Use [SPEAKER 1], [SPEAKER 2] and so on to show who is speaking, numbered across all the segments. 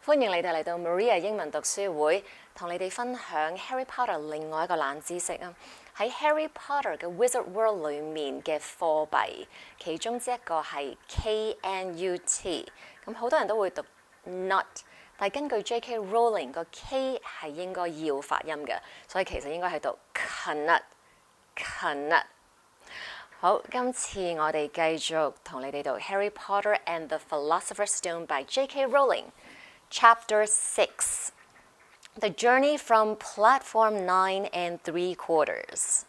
[SPEAKER 1] 歡迎你哋嚟到 Maria 英文讀書會，同你哋分享 Harry Potter 另外一個冷知識啊！喺 Harry Potter 嘅 Wizard World 裏面嘅貨幣，其中之一個係 KNUT， 咁好多人都會讀 nut， 但係根據 J.K. Rowling 個 K 係應該要發音嘅，所以其實應該係讀 knut。好，今次我哋繼續同你哋讀 Harry Potter and the Philosopher's Stone by J.K. Rowling。Chapter 6 The Journey from Platform 9 3/4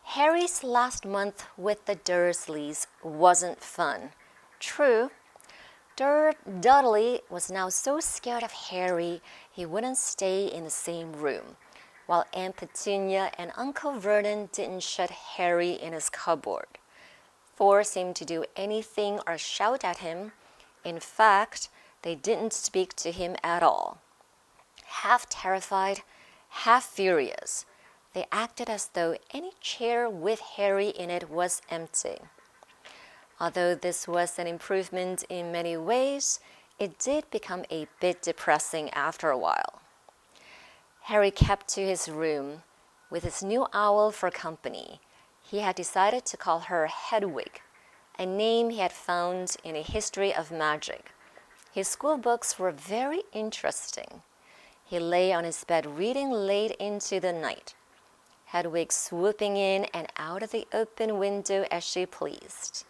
[SPEAKER 1] Harry's last month with the Dursleys wasn't fun. True, Dudley was now so scared of Harry he wouldn't stay in the same room, while Aunt Petunia and Uncle Vernon didn't shut Harry in his cupboard, force him to do anything or shout at him. In fact, they didn't speak to him at all. Half terrified, half furious, they acted as though any chair with Harry in it was empty. Although this was an improvement in many ways, it did become a bit depressing after a while. Harry kept to his room, with his new owl for company. He had decided to call her Hedwig, a name he had found in a history of magic. His school books were very interesting. He lay on his bed reading late into the night, Hedwig swooping in and out of the open window as she pleased.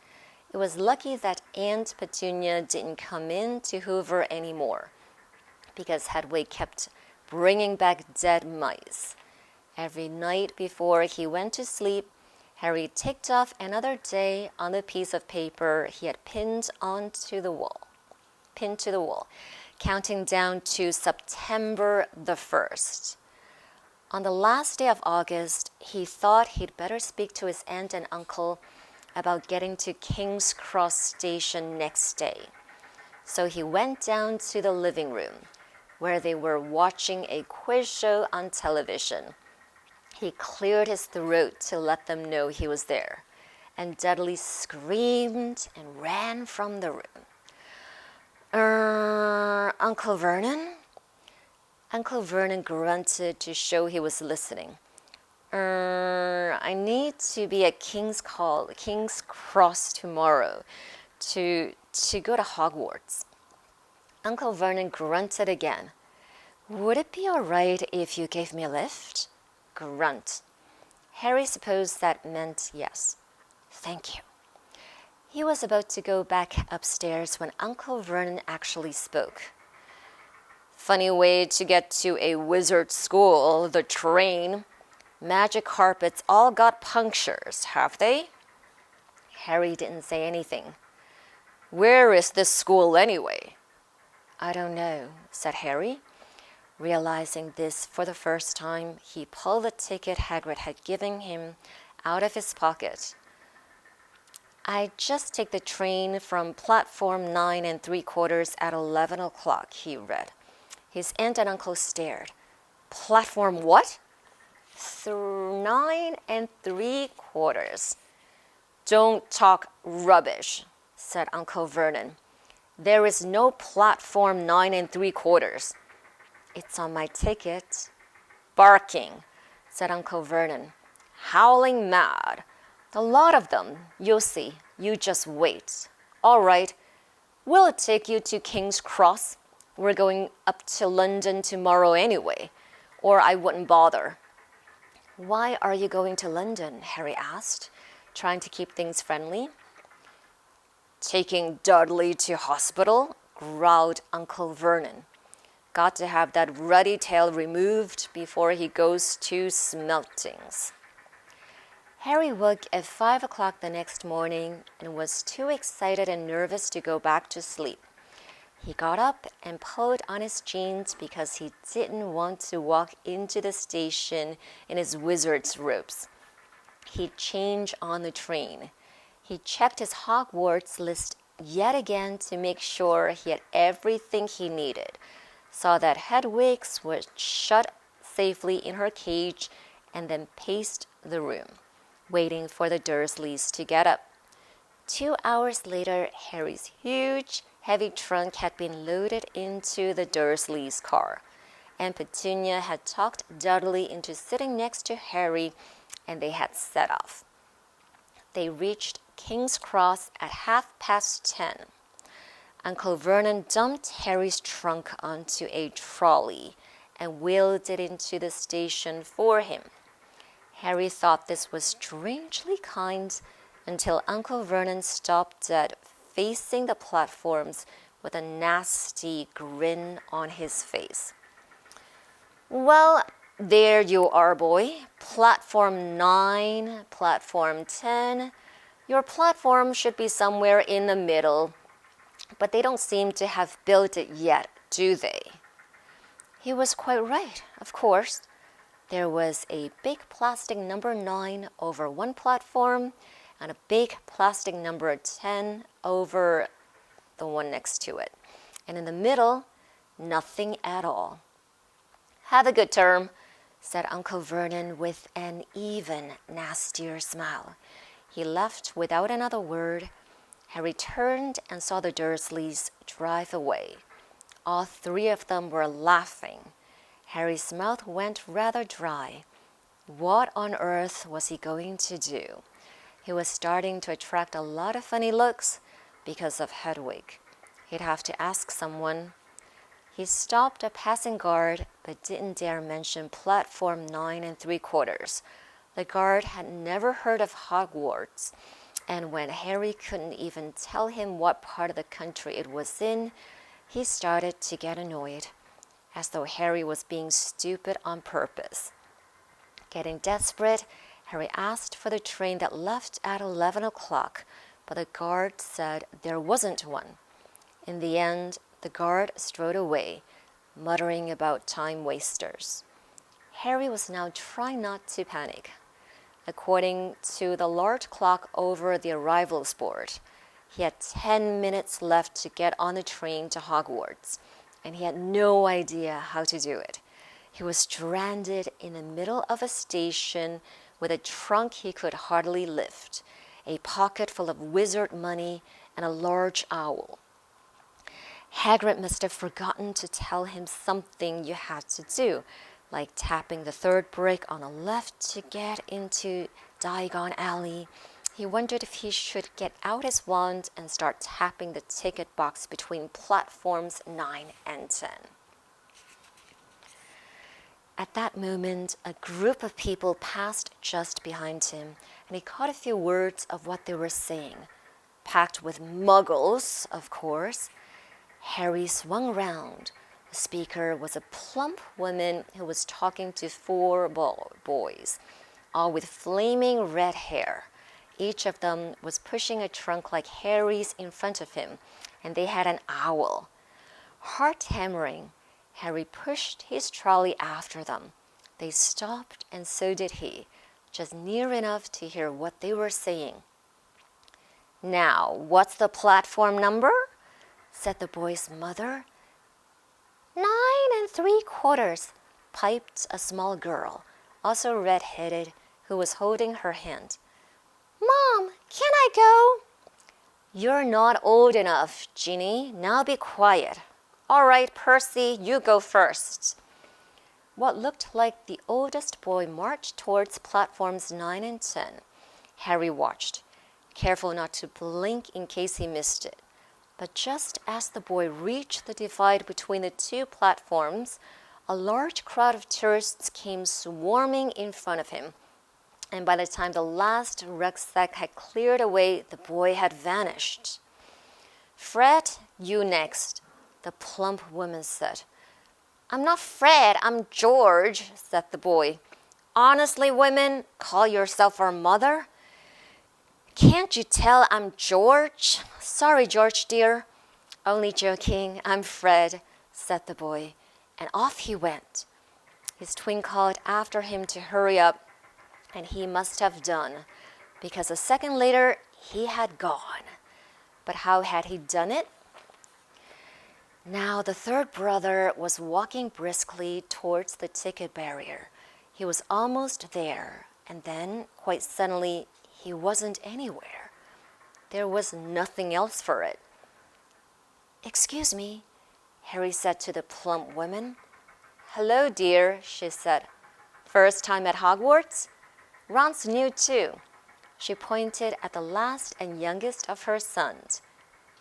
[SPEAKER 1] It was lucky that Aunt Petunia didn't come in to hoover anymore, because Hedwig kept bringing back dead mice. Every night before he went to sleep, Harry ticked off another day on the piece of paper he had pinned to the wall, counting down to September the 1st. On the last day of August, he thought he'd better speak to his aunt and uncle about getting to King's Cross Station next day. So he went down to the living room, where they were watching a quiz show on television. He cleared his throat to let them know he was there, and Dudley screamed and ran from the room. Uncle Vernon? Uncle Vernon grunted to show he was listening. I need to be at King's Cross tomorrow to go to Hogwarts. Uncle Vernon grunted again. Would it be all right if you gave me a lift? Grunt. Harry supposed that meant yes. Thank you. He was about to go back upstairs when Uncle Vernon actually spoke. Funny way to get to a wizard school, the train. Magic carpets all got punctures, have they? Harry didn't say anything. Where is this school anyway? I don't know, said Harry. Realizing this for the first time, he pulled the ticket Hagrid had given him out of his pocket. I just take the train from platform 9 3/4 at 11 o'clock, he read. His aunt and uncle stared. Platform what? 9 3/4. Don't talk rubbish, said Uncle Vernon. There is no platform 9 3/4. It's on my ticket. Barking, said Uncle Vernon. Howling mad. A lot of them, you'll see. You just wait. All right. Will it take you to King's Cross? We're going up to London tomorrow anyway, or I wouldn't bother. Why are you going to London? Harry asked, trying to keep things friendly. Taking Dudley to hospital, growled Uncle Vernon. Got to have that ruddy tail removed before he goes to Smeltings. Harry woke at 5 o'clock the next morning and was too excited and nervous to go back to sleep. He got up and pulled on his jeans because he didn't want to walk into the station in his wizard's robes. He'd change on the train. He checked his Hogwarts list yet again to make sure he had everything he needed, saw that Hedwig was shut safely in her cage, and then paced the room, waiting for the Dursleys to get up. 2 hours later, Harry's huge, heavy trunk had been loaded into the Dursleys' car, and Petunia had talked Dudley into sitting next to Harry, and they had set off. They reached King's Cross at 10:30. Uncle Vernon dumped Harry's trunk onto a trolley and wheeled it into the station for him. Harry thought this was strangely kind until Uncle Vernon stopped dead, facing the platforms with a nasty grin on his face. "Well, there you are, boy. Platform 9, platform 10. Your platform should be somewhere in the middle, but they don't seem to have built it yet, do they?" He was quite right, of course. There was a big plastic number 9 over one platform and a big plastic number 10 over the one next to it. And in the middle, nothing at all. "Have a good term," said Uncle Vernon with an even nastier smile. He left without another word. Harry turned and saw the Dursleys drive away. All three of them were laughing. Harry's mouth went rather dry. What on earth was he going to do? He was starting to attract a lot of funny looks because of Hedwig. He'd have to ask someone. He stopped a passing guard, but didn't dare mention platform 9 3/4. The guard had never heard of Hogwarts, and when Harry couldn't even tell him what part of the country it was in, he started to get annoyed, as though Harry was being stupid on purpose. Getting desperate, Harry asked for the train that left at 11 o'clock, but the guard said there wasn't one. In the end, the guard strode away, muttering about time wasters. Harry was now trying not to panic. According to the large clock over the arrivals board, he had 10 minutes left to get on the train to Hogwarts, and he had no idea how to do it. He was stranded in the middle of a station with a trunk he could hardly lift, a pocket full of wizard money, and a large owl. Hagrid must have forgotten to tell him something you had to do, like tapping the third brick on the left to get into Diagon Alley. He wondered if he should get out his wand and start tapping the ticket box between platforms 9 and 10. At that moment, a group of people passed just behind him, and he caught a few words of what they were saying. Packed with muggles, of course. Harry swung round. The speaker was a plump woman who was talking to 4 boys, all with flaming red hair. Each of them was pushing a trunk like Harry's in front of him, and they had an owl. Heart hammering, Harry pushed his trolley after them. They stopped, and so did he, just near enough to hear what they were saying. "Now, what's the platform number?" said the boy's mother. 9 3/4, piped a small girl, also red-headed, who was holding her hand. "Mom, can I go?" "You're not old enough, Ginny. Now be quiet." "All right, Percy, you go first." What looked like the oldest boy marched towards platforms 9 and 10. Harry watched, careful not to blink in case he missed it. But just as the boy reached the divide between the two platforms, a large crowd of tourists came swarming in front of him. And by the time the last rucksack had cleared away, the boy had vanished. "Fred, you next," the plump woman said. "I'm not Fred, I'm George," said the boy. "Honestly, women, call yourself our mother?" "Can't you tell I'm George?" "Sorry, George dear." "Only joking, I'm Fred," said the boy, and off he went. His twin called after him to hurry up, and he must have done, because a second later he had gone. But how had he done it? Now the third brother was walking briskly towards the ticket barrier. He was almost there, and then, quite suddenly, he wasn't anywhere. There was nothing else for it. "Excuse me," Harry said to the plump woman. "Hello, dear," she said. "First time at Hogwarts?" "Ron's new too." She pointed at the last and youngest of her sons.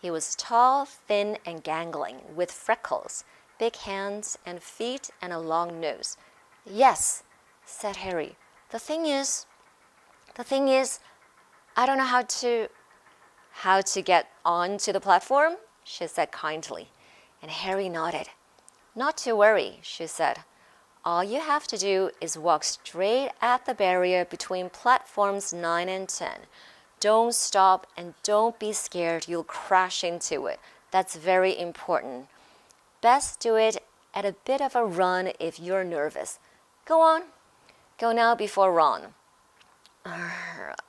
[SPEAKER 1] He was tall, thin, and gangling, with freckles, big hands and feet, and a long nose. "Yes," said Harry. The thing is, I don't know how to get onto the platform," she said kindly, and Harry nodded. "Not to worry," she said. "All you have to do is walk straight at the barrier between platforms 9 and 10. Don't stop and don't be scared you'll crash into it. That's very important. Best do it at a bit of a run if you're nervous. Go on. Go now before Ron."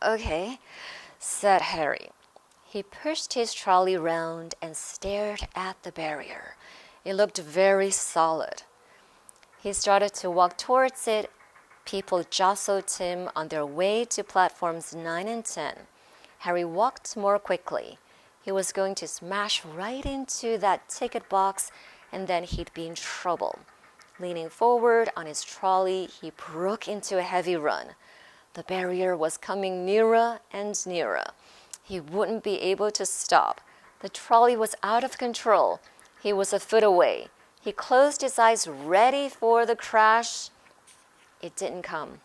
[SPEAKER 1] "Okay," said Harry. He pushed his trolley round and stared at the barrier. It looked very solid. He started to walk towards it. People jostled him on their way to platforms 9 and 10. Harry walked more quickly. He was going to smash right into that ticket box, and then he'd be in trouble. Leaning forward on his trolley, he broke into a heavy run. The barrier was coming nearer and nearer. He wouldn't be able to stop. The trolley was out of control. He was a foot away. He closed his eyes, ready for the crash. It didn't come.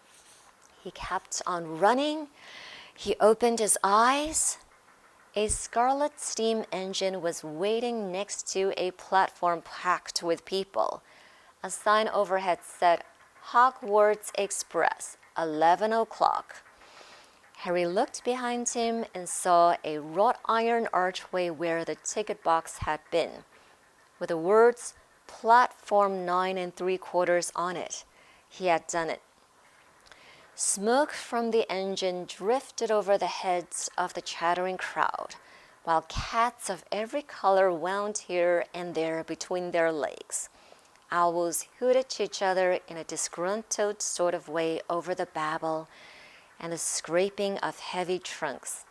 [SPEAKER 1] He kept on running. He opened his eyes. A scarlet steam engine was waiting next to a platform packed with people. A sign overhead said, "Hogwarts Express, 11 o'clock." Harry looked behind him and saw a wrought iron archway where the ticket box had been, with the words "Platform 9 3/4" on it. He had done it. Smoke from the engine drifted over the heads of the chattering crowd, while cats of every color wound here and there between their legs. Owls hooted to each other in a disgruntled sort of way over the babble and the scraping of heavy trunks.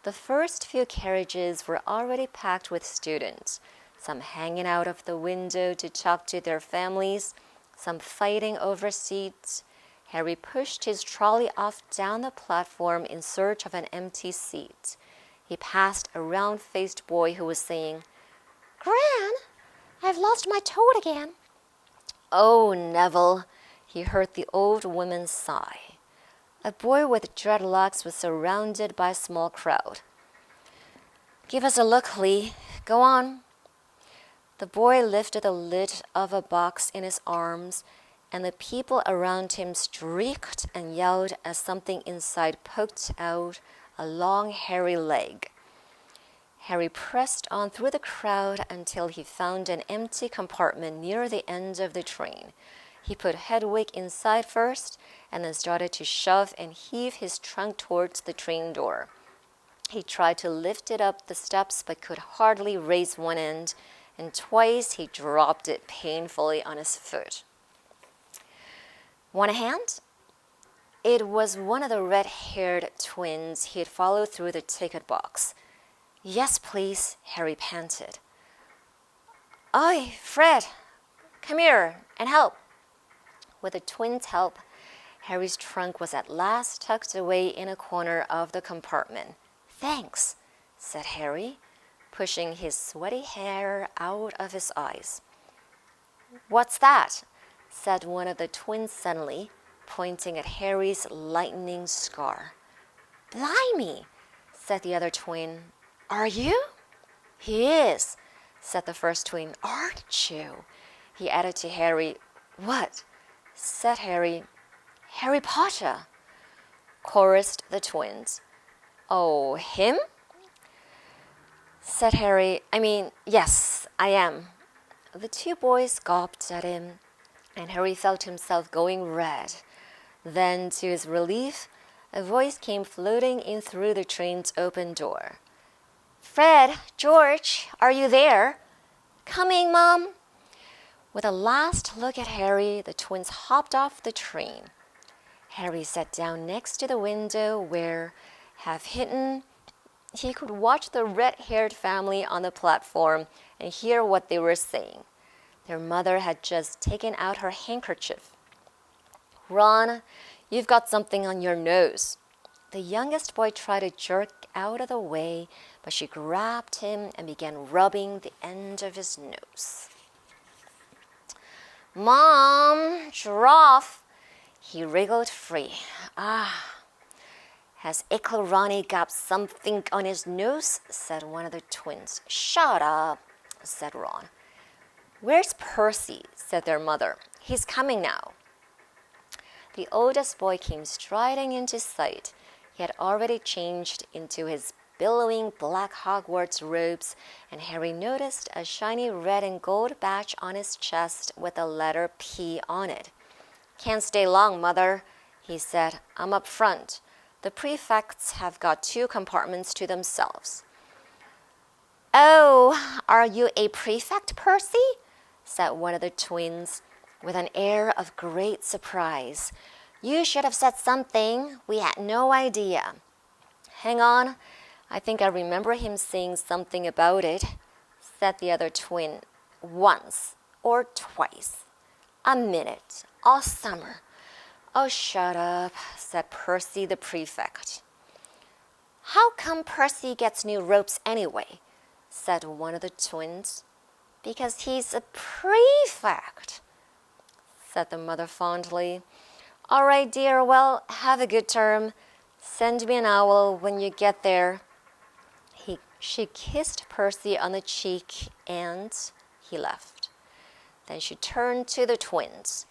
[SPEAKER 1] The first few carriages were already packed with students, some hanging out of the window to talk to their families, some fighting over seats. Harry pushed his trolley off down the platform in search of an empty seat. He passed a round-faced boy who was saying, "Gran, I've lost my toad again." "Oh, Neville," he heard the old woman sigh. A boy with dreadlocks was surrounded by a small crowd. "Give us a look, Lee. Go on." The boy lifted the lid of a box in his arms, and the people around him shrieked and yelled as something inside poked out a long, hairy leg. Harry pressed on through the crowd until he found an empty compartment near the end of the train. He put Hedwig inside first, and then started to shove and heave his trunk towards the train door. He tried to lift it up the steps but could hardly raise one end, and twice he dropped it painfully on his foot. "Want a hand?" It was one of the red-haired twins he had followed through the ticket box. "Yes, please," Harry panted. "Oi, Fred, come here and help." With the twins' help, Harry's trunk was at last tucked away in a corner of the compartment. "Thanks," said Harry, pushing his sweaty hair out of his eyes. "What's that?" said one of the twins suddenly, pointing at Harry's lightning scar. "Blimey," said the other twin. "Are you?" "He is," said the first twin. "Aren't you?" he added to Harry. "What?" said Harry. "Harry Potter," chorused the twins. "Oh, him?" said Harry. Yes, I am." The two boys gawped at him, and Harry felt himself going red. Then, to his relief, a voice came floating in through the train's open door. "Fred, George, are you there?" "Coming, Mom." With a last look at Harry, the twins hopped off the train. Harry sat down next to the window where, half hidden he could watch the red-haired family on the platform and hear what they were saying. Their mother had just taken out her handkerchief. "Ron, you've got something on your nose." The youngest boy tried to jerk out of the way, but she grabbed him and began rubbing the end of his nose. "Mom, giraffe." He wriggled free. "Has Ronnie got something on his nose?" said one of the twins. "Shut up," said Ron. "Where's Percy?" said their mother. "He's coming now." The oldest boy came striding into sight. He had already changed into his billowing black Hogwarts robes, and Harry noticed a shiny red and gold badge on his chest with the letter P on it. "Can't stay long, Mother," he said. "I'm up front. The prefects have got 2 compartments to themselves." "Oh, are you a prefect, Percy?" said one of the twins with an air of great surprise. "You should have said something. We had no idea." "Hang on. I think I remember him saying something about it," said the other twin. "Once or twice. A minute. All summer." "Oh, shut up," said Percy the prefect. "How come Percy gets new robes anyway?" said one of the twins. "Because he's a prefect," said the mother fondly. "All right, dear, well, have a good term. Send me an owl when you get there." She kissed Percy on the cheek and he left. Then she turned to the twins.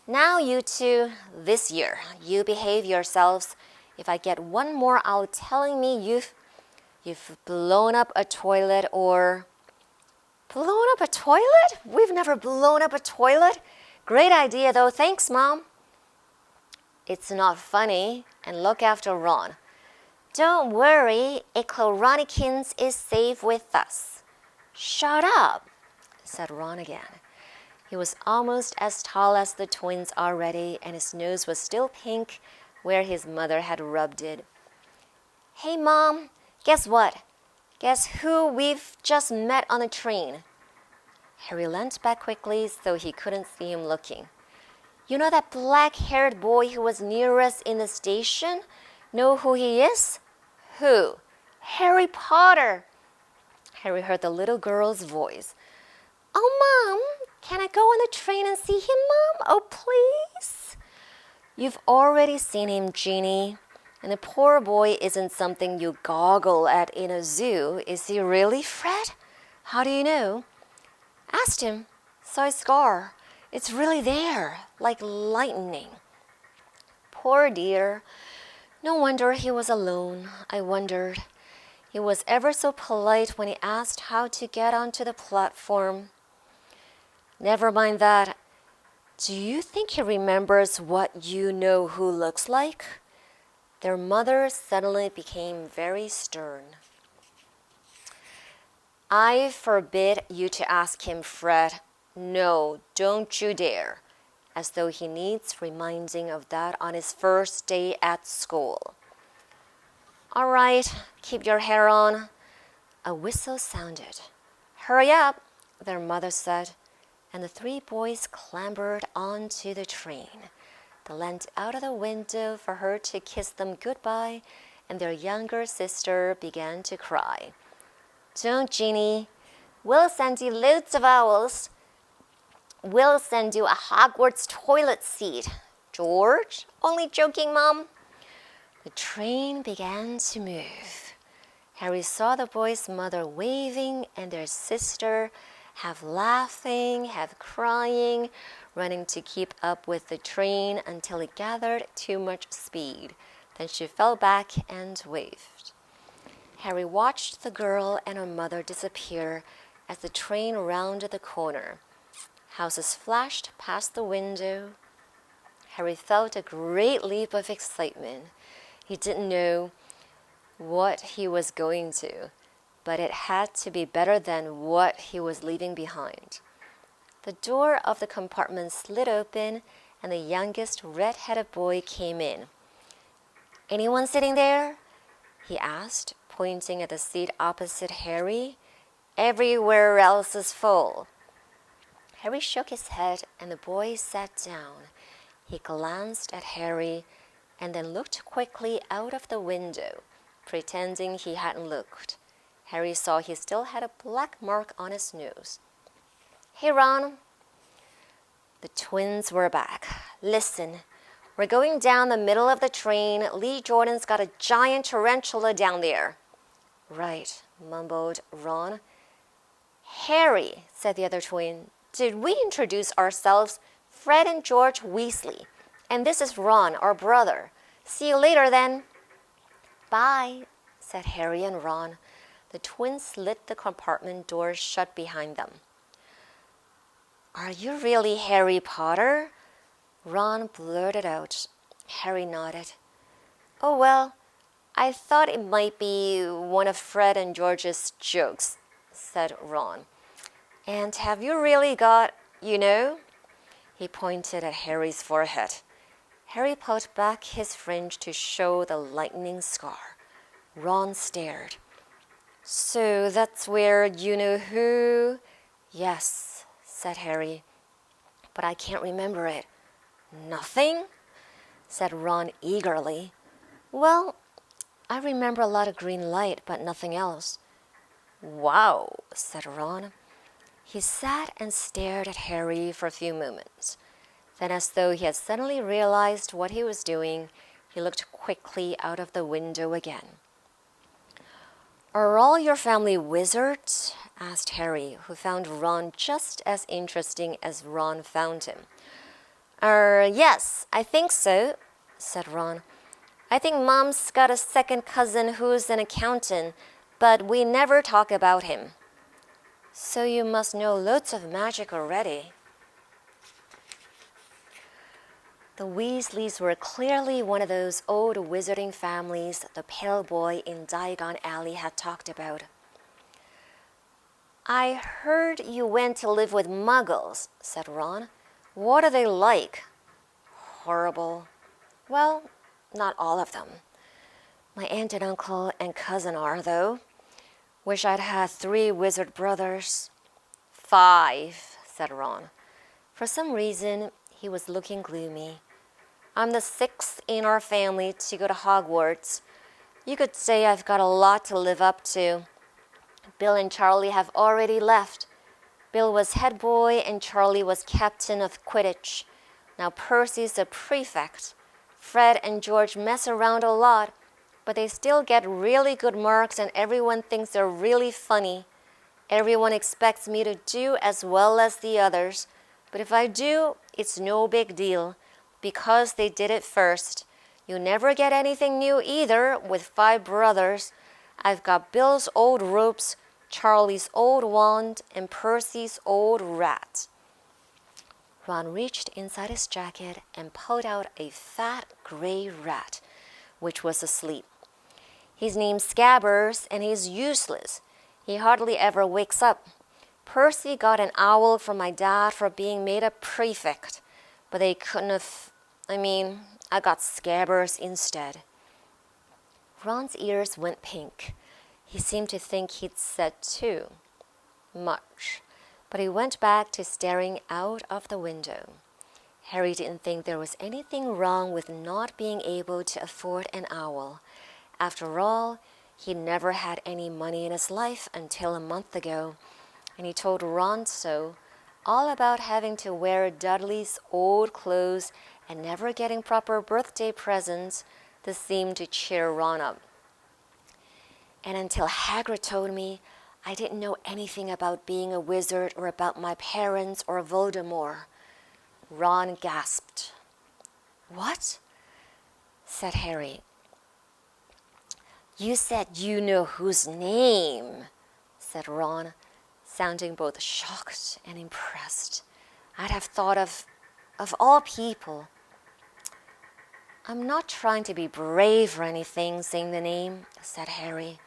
[SPEAKER 1] "Now you two, this year, you behave yourselves. If I get one more owl telling me you've blown up a toilet or..." "Blown up a toilet? We've never blown up a toilet. Great idea though, thanks, Mom." "It's not funny, and look after Ron." "Don't worry, Ronnikins is safe with us." "Shut up," said Ron again. He was almost as tall as the twins already, and his nose was still pink where his mother had rubbed it. "Hey, Mom, guess what? Guess who we've just met on the train?" Harry leant back quickly so he couldn't see him looking. "You know that black-haired boy who was near us in the station? Know who he is?" "Who?" "Harry Potter." Harry heard the little girl's voice. "Oh, Mom, can I go on the train and see him, Mom? Oh, please." "You've already seen him, Jeannie. And the poor boy isn't something you goggle at in a zoo, is he really, Fred?" "How do you know?" "Asked him. Saw his scar. It's really there, like lightning." "Poor dear. No wonder he was alone. I wondered. He was ever so polite when he asked how to get onto the platform." "Never mind that. Do you think he remembers what you know who looks like?" Their mother suddenly became very stern. "I forbid you to ask him, Fred. No, don't you dare." As though he needs reminding of that on his first day at school. "All right, keep your hair on." A whistle sounded. "Hurry up," their mother said, and the 3 boys clambered onto the train. They leant out of the window for her to kiss them goodbye, and their younger sister began to cry. "Don't, Jeannie. We'll send you loads of owls. We'll send you a Hogwarts toilet seat." "George? Only joking, Mom." The train began to move. Harry saw the boys' mother waving and their sister half laughing, half crying, running to keep up with the train until it gathered too much speed. Then she fell back and waved. Harry watched the girl and her mother disappear as the train rounded the corner. Houses flashed past the window. Harry felt a great leap of excitement. He didn't know what he was going to, but it had to be better than what he was leaving behind. The door of the compartment slid open, and the youngest red-headed boy came in. "Anyone sitting there?" he asked, pointing at the seat opposite Harry. "Everywhere else is full." Harry shook his head and the boy sat down. He glanced at Harry and then looked quickly out of the window, pretending he hadn't looked. Harry saw he still had a black mark on his nose. "Hey, Ron." The twins were back. "Listen, we're going down the middle of the train. Lee Jordan's got a giant tarantula down there." "Right," mumbled Ron. "Harry," said the other twin, "did we introduce ourselves? Fred and George Weasley. And this is Ron, our brother. See you later then." "Bye," said Harry and Ron. The twins slid the compartment doors shut behind them. "Are you really Harry Potter?" Ron blurted out. Harry nodded. "Oh, well, I thought it might be one of Fred and George's jokes," said Ron. "And have you really got, He pointed at Harry's forehead. Harry pulled back his fringe to show the lightning scar. Ron stared. "So that's where you-know-who?" "Yes," said Harry, "but I can't remember it." "Nothing?" said Ron eagerly. "Well, I remember a lot of green light, but nothing else." "Wow," said Ron. He sat and stared at Harry for a few moments. Then, as though he had suddenly realized what he was doing, he looked quickly out of the window again. "Are all your family wizards?" asked Harry, who found Ron just as interesting as Ron found him. Yes, I think so," said Ron. "I think Mom's got a second cousin who's an accountant, but we never talk about him." "So you must know loads of magic already." The Weasleys were clearly one of those old wizarding families the pale boy in Diagon Alley had talked about. "I heard you went to live with Muggles," said Ron. "What are they like?" "Horrible." "Well, not all of them. My aunt and uncle and cousin are, though. Wish I'd had 3 wizard brothers." 5, said Ron. For some reason, he was looking gloomy. "I'm the 6th in our family to go to Hogwarts. You could say I've got a lot to live up to. Bill and Charlie have already left. Bill was head boy and Charlie was captain of Quidditch. Now Percy's a prefect. Fred and George mess around a lot, but they still get really good marks and everyone thinks they're really funny. Everyone expects me to do as well as the others, but if I do, it's no big deal, because they did it first. You never get anything new either with 5 brothers. I've got Bill's old ropes, Charlie's old wand, and Percy's old rat." Ron reached inside his jacket and pulled out a fat gray rat, which was asleep. "His name's Scabbers, and he's useless. He hardly ever wakes up. Percy got an owl from my dad for being made a prefect, but they couldn't have... I got Scabbers instead." Ron's ears went pink. He seemed to think he'd said too much, but he went back to staring out of the window. Harry didn't think there was anything wrong with not being able to afford an owl. After all, he'd never had any money in his life until a month ago, and he told Ron so, all about having to wear Dudley's old clothes and never getting proper birthday presents. This seemed to cheer Ron up. "And until Hagrid told me, I didn't know anything about being a wizard or about my parents or Voldemort." Ron gasped. "What?" said Harry. "You said you know whose name," said Ron, sounding both shocked and impressed. "I'd have thought of all people." "I'm not trying to be brave or anything, saying the name," said Harry.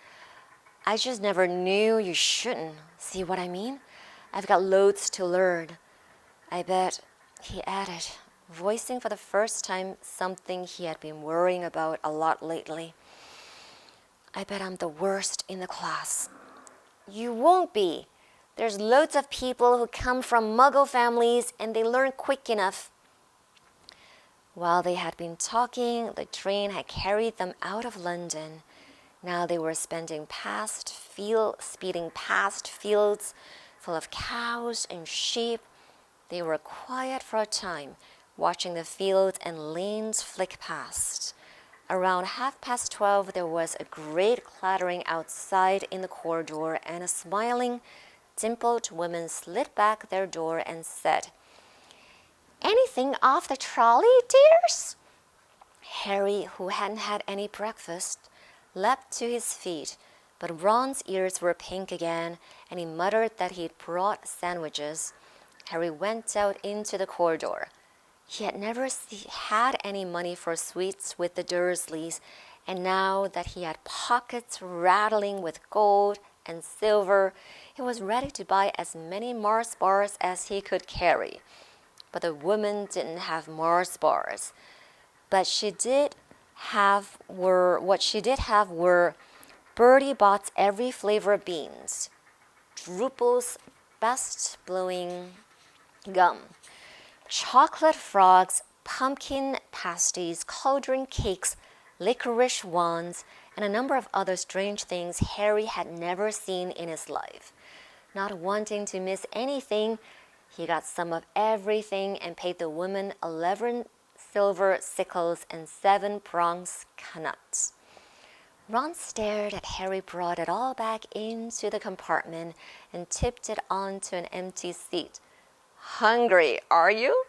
[SPEAKER 1] "I just never knew you shouldn't. See what I mean? I've got loads to learn. I bet," he added, voicing for the first time something he had been worrying about a lot lately. I bet I'm the worst in the class. You won't be. There's loads of people who come from Muggle families and they learn quick enough. While they had been talking, the train had carried them out of London. Now they were speeding past fields full of cows and sheep. They were quiet for a time, watching the fields and lanes flick past. Around 12:30, there was a great clattering outside in the corridor, and a smiling, dimpled woman slid back their door and said, "Anything off the trolley, dears?" Harry, who hadn't had any breakfast, leapt to his feet, but Ron's ears were pink again, and he muttered that he'd brought sandwiches. Harry went out into the corridor. He had never had any money for sweets with the Dursleys, and now that he had pockets rattling with gold and silver, he was ready to buy as many Mars bars as he could carry. But the woman didn't have Mars bars. What she did have were Bertie Bott's every flavor beans, Drupal's best blowing gum, chocolate frogs, pumpkin pasties, cauldron cakes, licorice wands, and a number of other strange things Harry had never seen in his life. Not wanting to miss anything, he got some of everything and paid the woman 11 silver sickles and 7 bronze knuts. Ron stared as Harry brought it all back into the compartment and tipped it onto an empty seat. "Hungry, are you?"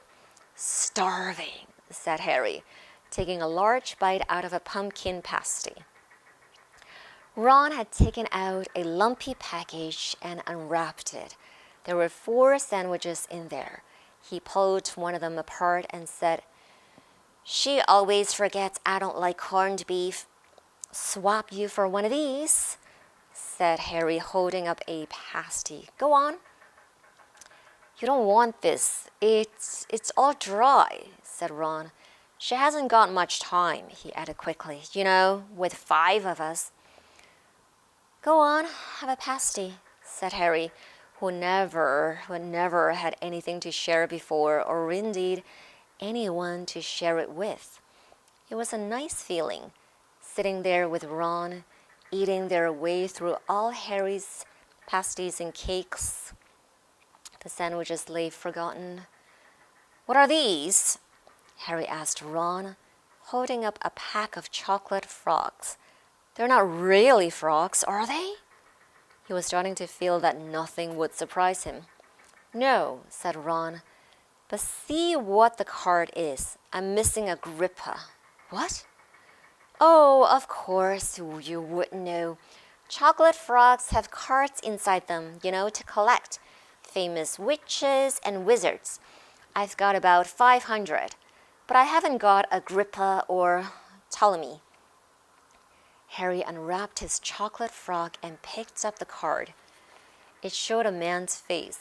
[SPEAKER 1] "Starving," said Harry, taking a large bite out of a pumpkin pasty. Ron had taken out a lumpy package and unwrapped it. There were 4 sandwiches in there. He pulled one of them apart and said, "She always forgets I don't like corned beef. Swap you for one of these," said Harry, holding up a pasty. "Go on." "You don't want this. It's all dry," said Ron. "She hasn't got much time," he added quickly. "You know, with 5 of us." "Go on, have a pasty," said Harry, who never had anything to share before, or indeed anyone to share it with. It was a nice feeling, sitting there with Ron, eating their way through all Harry's pasties and cakes. The sandwiches lay forgotten. "What are these?" Harry asked Ron, holding up a pack of chocolate frogs. "They're not really frogs, are they?" He was starting to feel that nothing would surprise him. "No," said Ron, "but see what the card is. I'm missing a gripper." "What?" "Oh, of course, you wouldn't know. Chocolate frogs have cards inside them, to collect. Famous witches and wizards. I've got about 500, but I haven't got Agrippa or Ptolemy." Harry unwrapped his chocolate frog and picked up the card. It showed a man's face.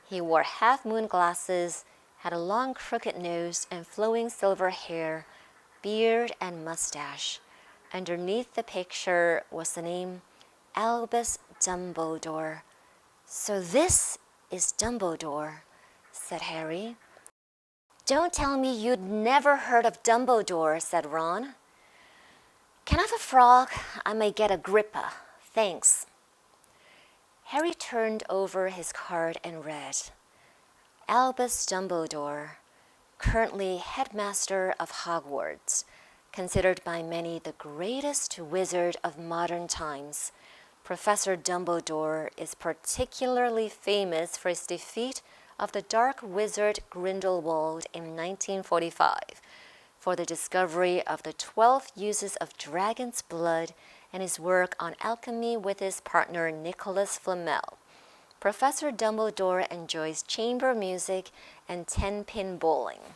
[SPEAKER 1] He wore half-moon glasses, had a long crooked nose and flowing silver hair, beard and mustache. Underneath the picture was the name Albus Dumbledore. "So this is Dumbledore," said Harry. "Don't tell me you'd never heard of Dumbledore," said Ron. "Can I have a frog? I may get Agrippa. Thanks." Harry turned over his card and read, "Albus Dumbledore, currently headmaster of Hogwarts, considered by many the greatest wizard of modern times. Professor Dumbledore is particularly famous for his defeat of the dark wizard Grindelwald in 1945, for the discovery of the 12 uses of dragon's blood, and his work on alchemy with his partner Nicholas Flamel. Professor Dumbledore enjoys chamber music and 10-pin bowling."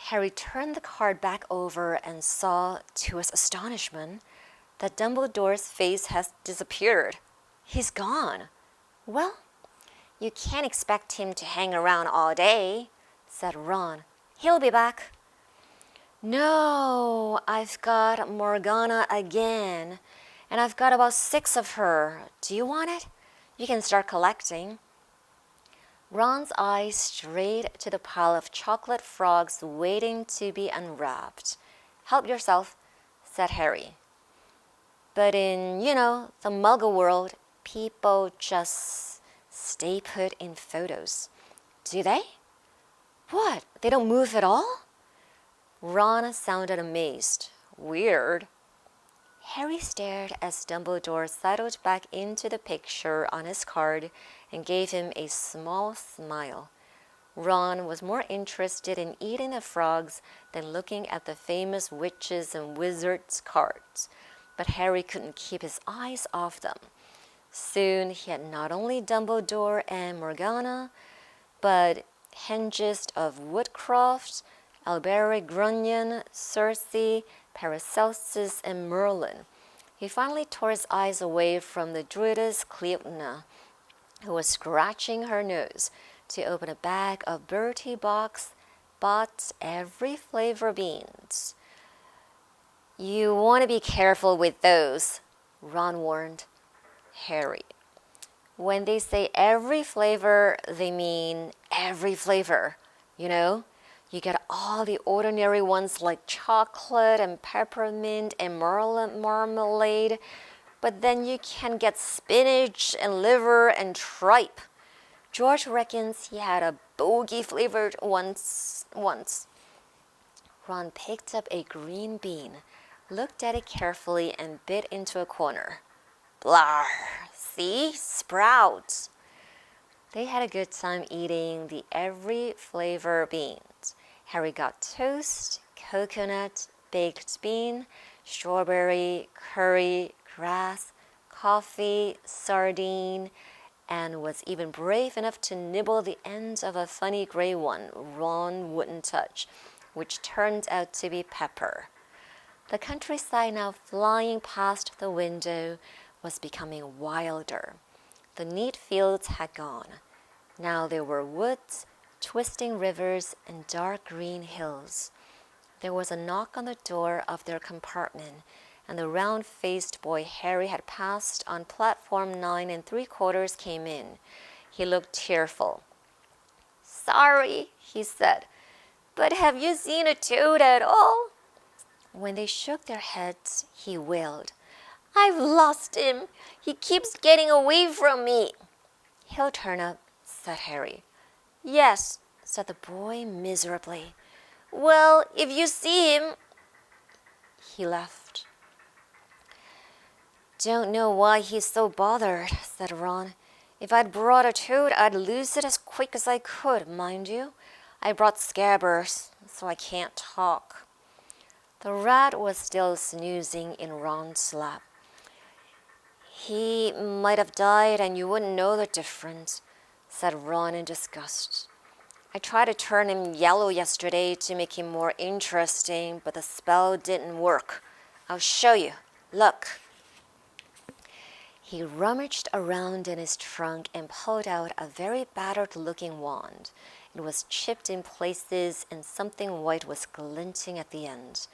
[SPEAKER 1] Harry turned the card back over and saw, to his astonishment, that Dumbledore's face had disappeared. "He's gone." "Well, you can't expect him to hang around all day," said Ron. "He'll be back." No, I've got Morgana again, and I've got about 6 of her. Do you want it? You can start collecting. Ron's eyes strayed to the pile of chocolate frogs waiting to be unwrapped. Help yourself, said Harry. But in, the muggle world, people just stay put in photos. Do they? What? They don't move at all? Ron sounded amazed. Weird. Harry stared as Dumbledore settled back into the picture on his card and gave him a small smile. Ron was more interested in eating the frogs than looking at the famous witches and wizards cards, but Harry couldn't keep his eyes off them. Soon he had not only Dumbledore and Morgana, but Hengist of Woodcroft, Alberic Grunion, Circe, Paracelsus, and Merlin. He finally tore his eyes away from the druidess Cleopatra, who was scratching her nose to open a bag of Bertie Box, bought every flavor beans. You want to be careful with those, Ron warned Harry. When they say every flavor, they mean every flavor, You get all the ordinary ones like chocolate and peppermint and marmalade, but then you can get spinach and liver and tripe. George reckons he had a bogey-flavored once. Ron picked up a green bean, looked at it carefully, and bit into a corner. Blah! See? Sprouts! They had a good time eating the every flavor beans. Harry got toast, coconut, baked bean, strawberry, curry, grass, coffee, sardine, and was even brave enough to nibble the end of a funny gray one Ron wouldn't touch, which turned out to be pepper. The countryside now flying past the window was becoming wilder. The neat fields had gone. Now there were woods, twisting rivers, and dark green hills. There was a knock on the door of their compartment, and the round-faced boy Harry had passed on platform 9 3/4 came in. He looked tearful. Sorry, he said, but have you seen a toad at all? When they shook their heads, he wailed, I've lost him. He keeps getting away from me. He'll turn up, said Harry. Yes, said the boy miserably. Well, if you see him... He left. Don't know why he's so bothered, said Ron. If I'd brought a toad, I'd lose it as quick as I could, mind you. I brought Scabbers, so I can't talk. The rat was still snoozing in Ron's lap. He might have died and you wouldn't know the difference, said Ron in disgust. I tried to turn him yellow yesterday to make him more interesting, but the spell didn't work. I'll show you. Look. He rummaged around in his trunk and pulled out a very battered-looking wand. It was chipped in places and something white was glinting at the end.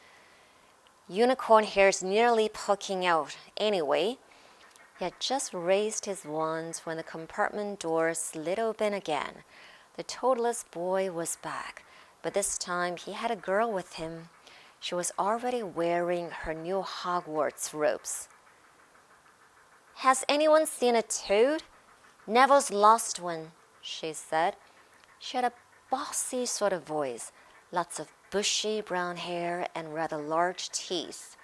[SPEAKER 1] Unicorn hair's nearly poking out. Anyway, he had just raised his wand when the compartment door slid open again. The toadless boy was back, but this time he had a girl with him. She was already wearing her new Hogwarts robes. Has anyone seen a toad? Neville's lost one, she said. She had a bossy sort of voice, lots of bushy brown hair and rather large teeth.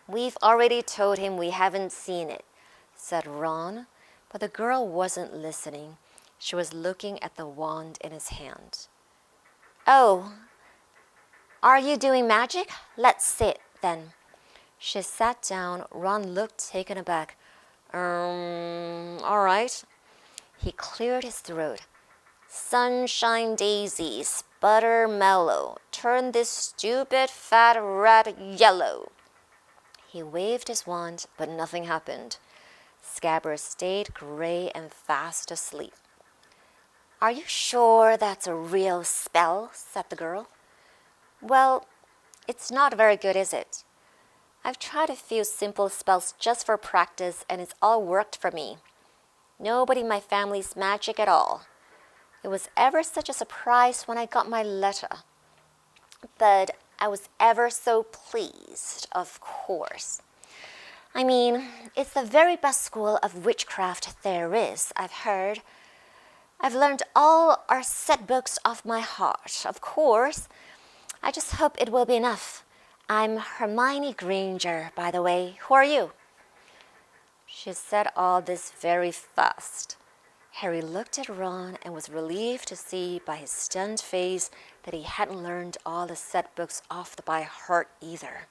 [SPEAKER 1] We've already told him we haven't seen it, said Ron, but the girl wasn't listening. She was looking at the wand in his hand. Oh, are you doing magic? Let's sit, then. She sat down. Ron looked taken aback. All right. He cleared his throat. Sunshine daisies, butter mellow, turn this stupid fat rat yellow. He waved his wand, but nothing happened. Scabbers stayed gray and fast asleep. Are you sure that's a real spell? Said the girl. Well, It's not very good, is it? I've tried a few simple spells just for practice, and it's all worked for me. Nobody in my family's magic at all. It was ever such a surprise when I got my letter. But I was ever so pleased, of course. I mean, it's the very best school of witchcraft there is, I've heard. I've learned all our set books off my heart, of course. I just hope it will be enough. I'm Hermione Granger, by the way. Who are you? She said all this very fast. Harry looked at Ron and was relieved to see by his stunned face that he hadn't learned all the set books off by heart either.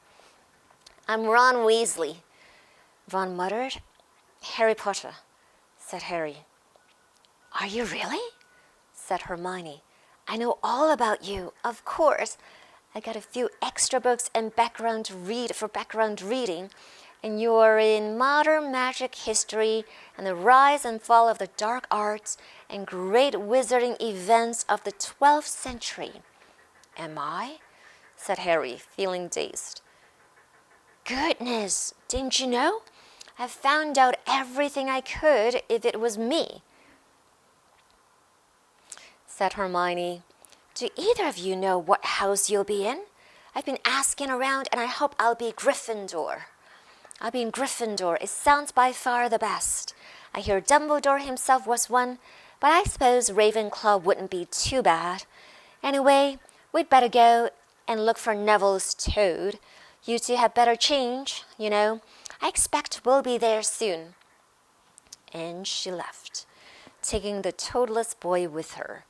[SPEAKER 1] I'm Ron Weasley, Ron muttered. Harry Potter, said Harry. Are you really? Said Hermione. I know all about you, of course. I got a few extra books and background reading, and you're in modern magic history and the rise and fall of the dark arts and great wizarding events of the 12th century. Am I? Said Harry, feeling dazed. Goodness, didn't you know? I found out everything I could if it was me, said Hermione. Do either of you know what house you'll be in? I've been asking around and I hope I'll be Gryffindor. I'll be in Gryffindor. It sounds by far the best. I hear Dumbledore himself was one, but I suppose Ravenclaw wouldn't be too bad. Anyway, we'd better go and look for Neville's toad. You two have better change, you know. I expect we'll be there soon. And she left, taking the toadless boy with her.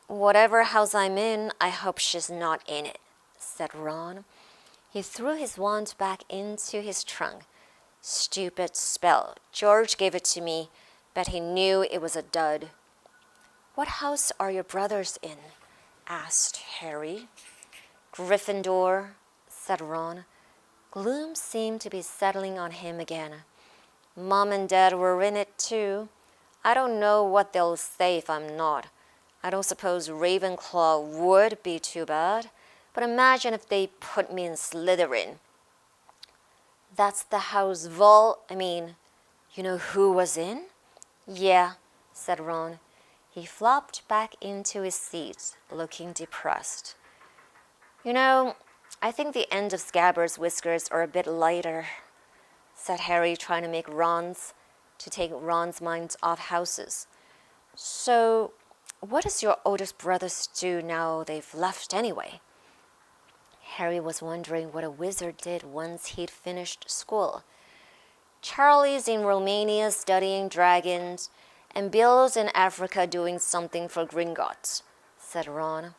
[SPEAKER 1] Whatever house I'm in, I hope she's not in it, said Ron. He threw his wand back into his trunk. Stupid spell. George gave it to me, but he knew it was a dud. What house are your brothers in? Asked Harry. Gryffindor, said Ron. Gloom seemed to be settling on him again. Mom and Dad were in it too. I don't know what they'll say if I'm not. I don't suppose Ravenclaw would be too bad, but imagine if they put me in Slytherin. That's the house you know who was in? Yeah, said Ron. He flopped back into his seat, looking depressed. You know, I think the end of Scabbers' whiskers are a bit lighter, said Harry, trying to take Ron's mind off houses. So, what does your oldest brothers do now they've left anyway? Harry was wondering what a wizard did once he'd finished school. Charlie's in Romania studying dragons, and Bill's in Africa doing something for Gringotts, said Ron.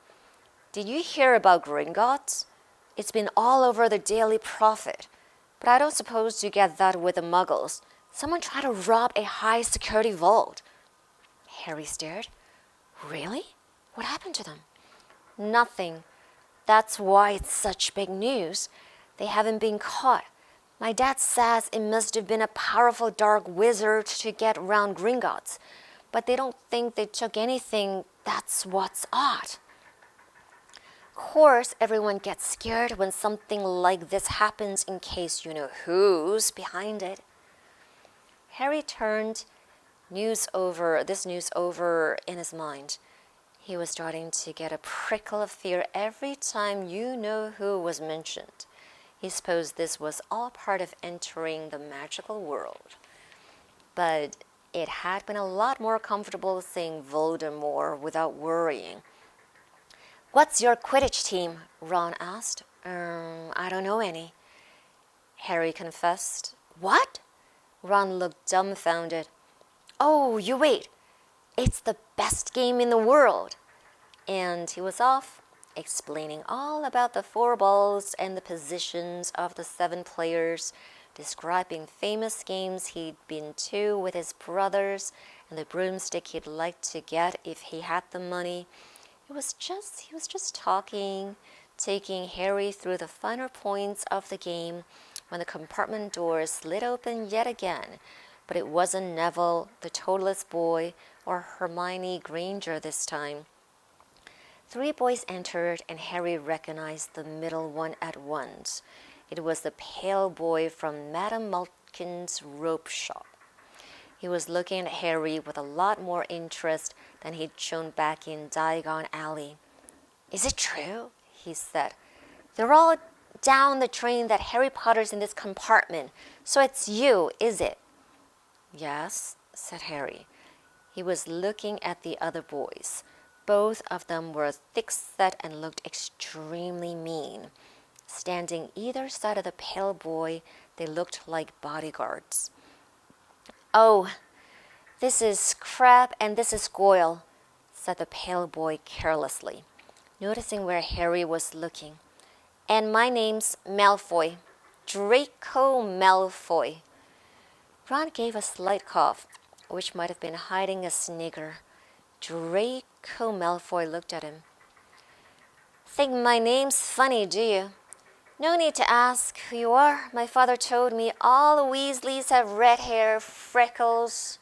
[SPEAKER 1] Did you hear about Gringotts? It's been all over the Daily Prophet, but I don't suppose you get that with the Muggles. Someone tried to rob a high-security vault. Harry stared. Really? What happened to them? Nothing. That's why it's such big news. They haven't been caught. My dad says it must have been a powerful dark wizard to get around Gringotts, but they don't think they took anything. That's what's odd. Of course, everyone gets scared when something like this happens in case you know who's behind it. Harry turned this news over in his mind. He was starting to get a prickle of fear every time you know who was mentioned. He supposed this was all part of entering the magical world. But it had been a lot more comfortable saying Voldemort without worrying. What's your Quidditch team? Ron asked. I don't know any, Harry confessed. What? Ron looked dumbfounded. Oh, you wait. It's the best game in the world. And he was off, explaining all about the 4 balls and the positions of the 7 players, describing famous games he'd been to with his brothers and the broomstick he'd like to get if he had the money. He was just talking, taking Harry through the finer points of the game when the compartment doors slid open yet again. But it wasn't Neville, the toadless boy, or Hermione Granger this time. 3 boys entered, and Harry recognized the middle one at once. It was the pale boy from Madame Malkin's robe shop. He was looking at Harry with a lot more interest than he'd shown back in Diagon Alley. "Is it true?" he said. "They're all down the train that Harry Potter's in this compartment. So it's you, is it?" "Yes," said Harry. He was looking at the other boys. Both of them were thick-set and looked extremely mean. Standing either side of the pale boy, they looked like bodyguards. "Oh, this is Crabbe and this is Goyle," said the pale boy carelessly, noticing where Harry was looking. "And my name's Malfoy, Draco Malfoy." Ron gave a slight cough, which might have been hiding a snigger. Draco Malfoy looked at him. "Think my name's funny, do you? No need to ask who you are. My father told me all the Weasleys have red hair, freckles,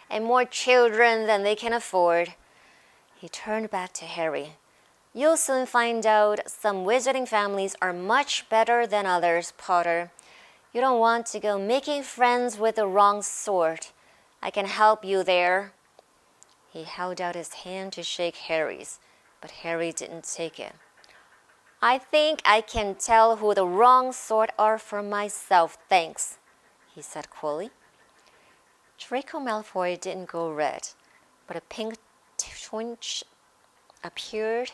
[SPEAKER 1] and more children than they can afford." He turned back to Harry. "You'll soon find out some wizarding families are much better than others, Potter. You don't want to go making friends with the wrong sort. I can help you there." He held out his hand to shake Harry's, but Harry didn't take it. "I think I can tell who the wrong sort are for myself, thanks," he said coolly. Draco Malfoy didn't go red, but a pink twinge appeared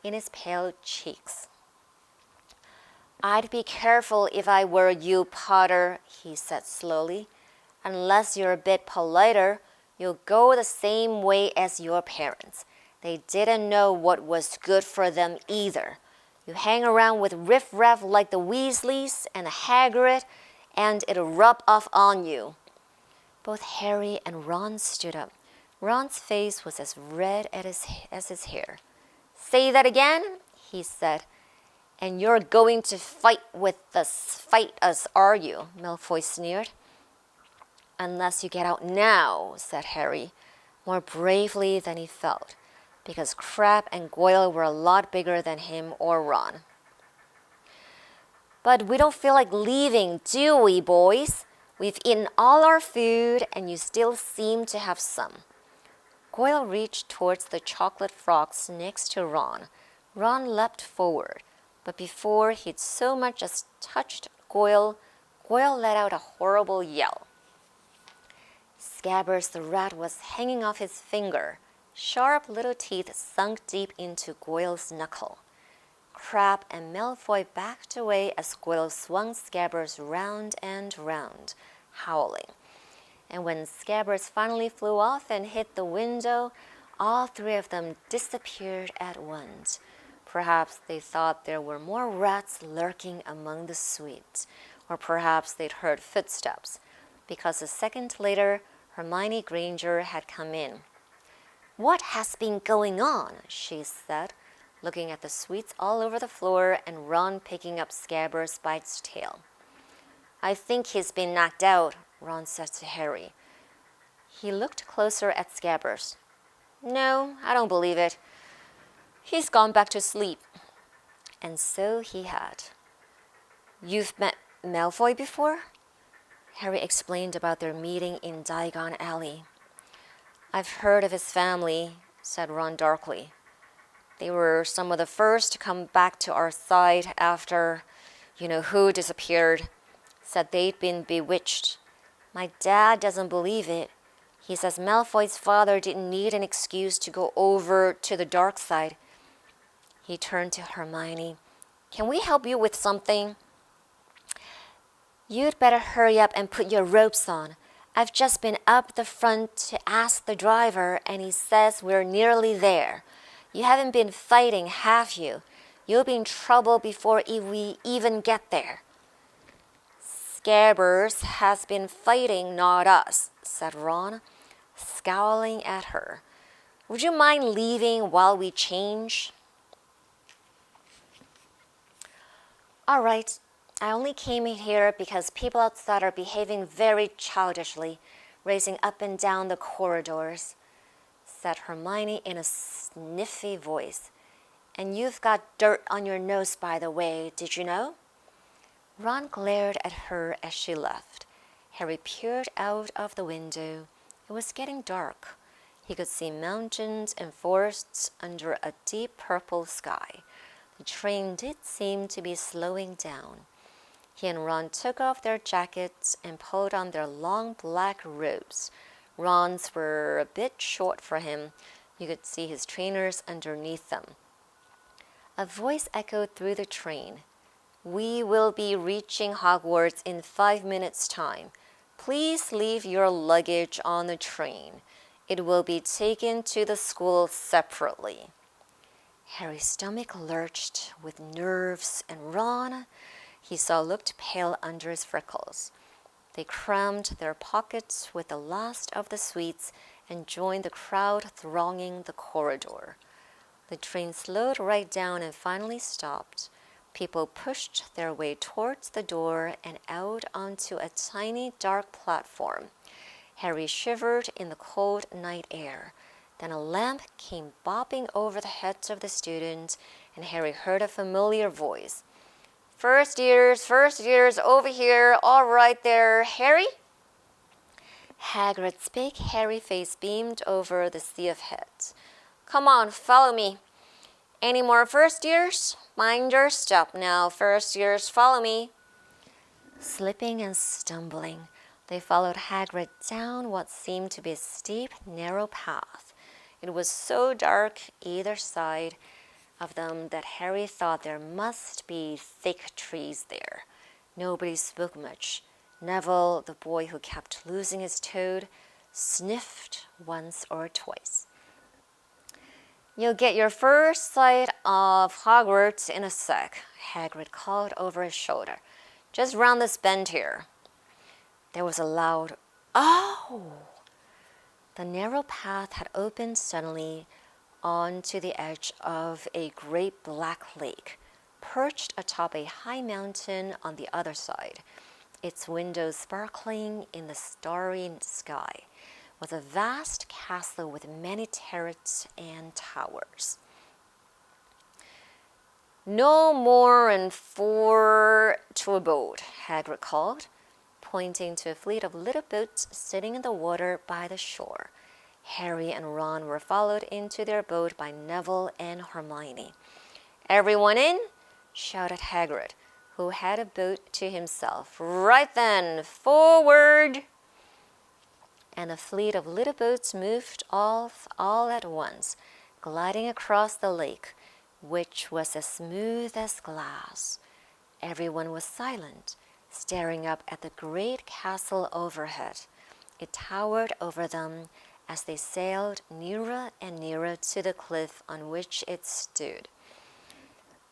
[SPEAKER 1] in his pale cheeks. "I'd be careful if I were you, Potter," he said slowly. "Unless you're a bit politer, you'll go the same way as your parents. They didn't know what was good for them either. You hang around with riff-raff like the Weasleys and the Hagrid, and it'll rub off on you." Both Harry and Ron stood up. Ron's face was as red as his hair. "Say that again," he said. "And you're going to fight us, are you?" Malfoy sneered. "Unless you get out now," said Harry, more bravely than he felt, because Crabbe and Goyle were a lot bigger than him or Ron. "But we don't feel like leaving, do we, boys? We've eaten all our food, and you still seem to have some." Goyle reached towards the chocolate frogs next to Ron. Ron leapt forward, but before he'd so much as touched Goyle, Goyle let out a horrible yell. Scabbers the rat was hanging off his finger. Sharp little teeth sunk deep into Goyle's knuckle. Crabbe and Malfoy backed away as Goyle swung Scabbers round and round, howling. And when Scabbers finally flew off and hit the window, all 3 of them disappeared at once. Perhaps they thought there were more rats lurking among the sweets, or perhaps they'd heard footsteps, because a second later Hermione Granger had come in. "What has been going on?" she said, looking at the sweets all over the floor and Ron picking up Scabbers by its tail. "I think he's been knocked out," Ron said to Harry. He looked closer at Scabbers. "No, I don't believe it. He's gone back to sleep." And so he had. "You've met Malfoy before?" Harry explained about their meeting in Diagon Alley. "I've heard of his family," said Ron darkly. "They were some of the first to come back to our side after, who disappeared. Said they'd been bewitched. My dad doesn't believe it. He says Malfoy's father didn't need an excuse to go over to the dark side." He turned to Hermione. "Can we help you with something?" "You'd better hurry up and put your ropes on. I've just been up the front to ask the driver, and he says we're nearly there. You haven't been fighting, have you? You'll be in trouble before we even get there." "Scabbers has been fighting, not us," said Ron, scowling at her. "Would you mind leaving while we change?" "All right. I only came in here because people outside are behaving very childishly, racing up and down the corridors." said Hermione in a sniffy voice. "And you've got dirt on your nose, by the way, did you know?" Ron glared at her as she left. Harry peered out of the window. It was getting dark. He could see mountains and forests under a deep purple sky. The train did seem to be slowing down. He and Ron took off their jackets and pulled on their long black robes. Ron's were a bit short for him. You could see his trainers underneath them. A voice echoed through the train. "We will be reaching Hogwarts in 5 minutes' time. Please leave your luggage on the train. It will be taken to the school separately." Harry's stomach lurched with nerves, and Ron, he saw, looked pale under his freckles. They crammed their pockets with the last of the sweets and joined the crowd thronging the corridor. The train slowed right down and finally stopped. People pushed their way towards the door and out onto a tiny dark platform. Harry shivered in the cold night air. Then a lamp came bobbing over the heads of the students, and Harry heard a familiar voice. First years, over here, all right there, Harry?" Hagrid's big hairy face beamed over the sea of heads. "Come on, follow me. Any more first years? Mind your step now, first years, follow me." Slipping and stumbling, they followed Hagrid down what seemed to be a steep, narrow path. It was so dark either side of them that Harry thought there must be thick trees there. Nobody spoke much. Neville, the boy who kept losing his toad, sniffed once or twice. "You'll get your first sight of Hogwarts in a sec," Hagrid called over his shoulder. "Just round this bend here." There was a loud, "Oh!" The narrow path had opened suddenly onto the edge of a great black lake, perched atop a high mountain on the other side. Its windows sparkling in the starry sky, was a vast castle with many turrets and towers. "No more than 4 to a boat," Hagrid called, pointing to a fleet of little boats sitting in the water by the shore. Harry and Ron were followed into their boat by Neville and Hermione. "Everyone in?" shouted Hagrid, who had a boat to himself. "Right then, forward!" And a fleet of little boats moved off all at once, gliding across the lake, which was as smooth as glass. Everyone was silent, staring up at the great castle overhead. It towered over them as they sailed nearer and nearer to the cliff on which it stood.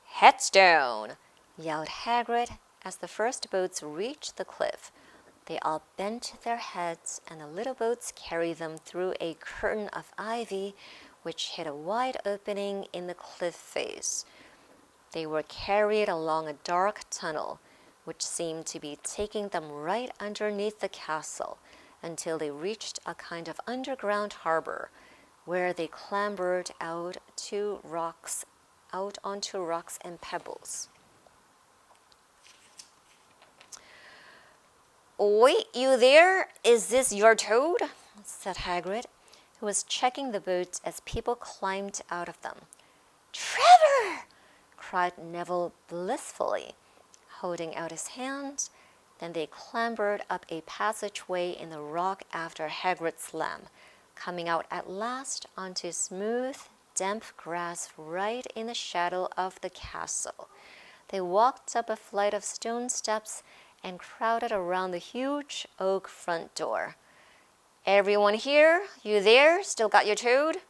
[SPEAKER 1] "Heads down!" yelled Hagrid as the first boats reached the cliff. They all bent their heads, and the little boats carried them through a curtain of ivy which hid a wide opening in the cliff face. They were carried along a dark tunnel, which seemed to be taking them right underneath the castle, until they reached a kind of underground harbor, where they clambered out onto rocks and pebbles. "Wait, you there? Is this your toad?" said Hagrid, who was checking the boats as people climbed out of them. "Trevor!" cried Neville blissfully, holding out his hand. Then they clambered up a passageway in the rock after Hagrid's lamp, coming out at last onto smooth, damp grass right in the shadow of the castle. They walked up a flight of stone steps and crowded around the huge oak front door. "Everyone here? You there? Still got your toad?"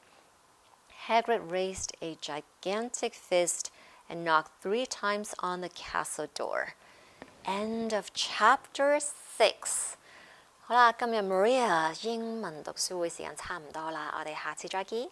[SPEAKER 1] Hagrid raised a gigantic fist and knocked 3 times on the castle door. End of chapter 6。 好啦，今日 Maria 英文讀書會時間差唔多啦，我哋下次再見。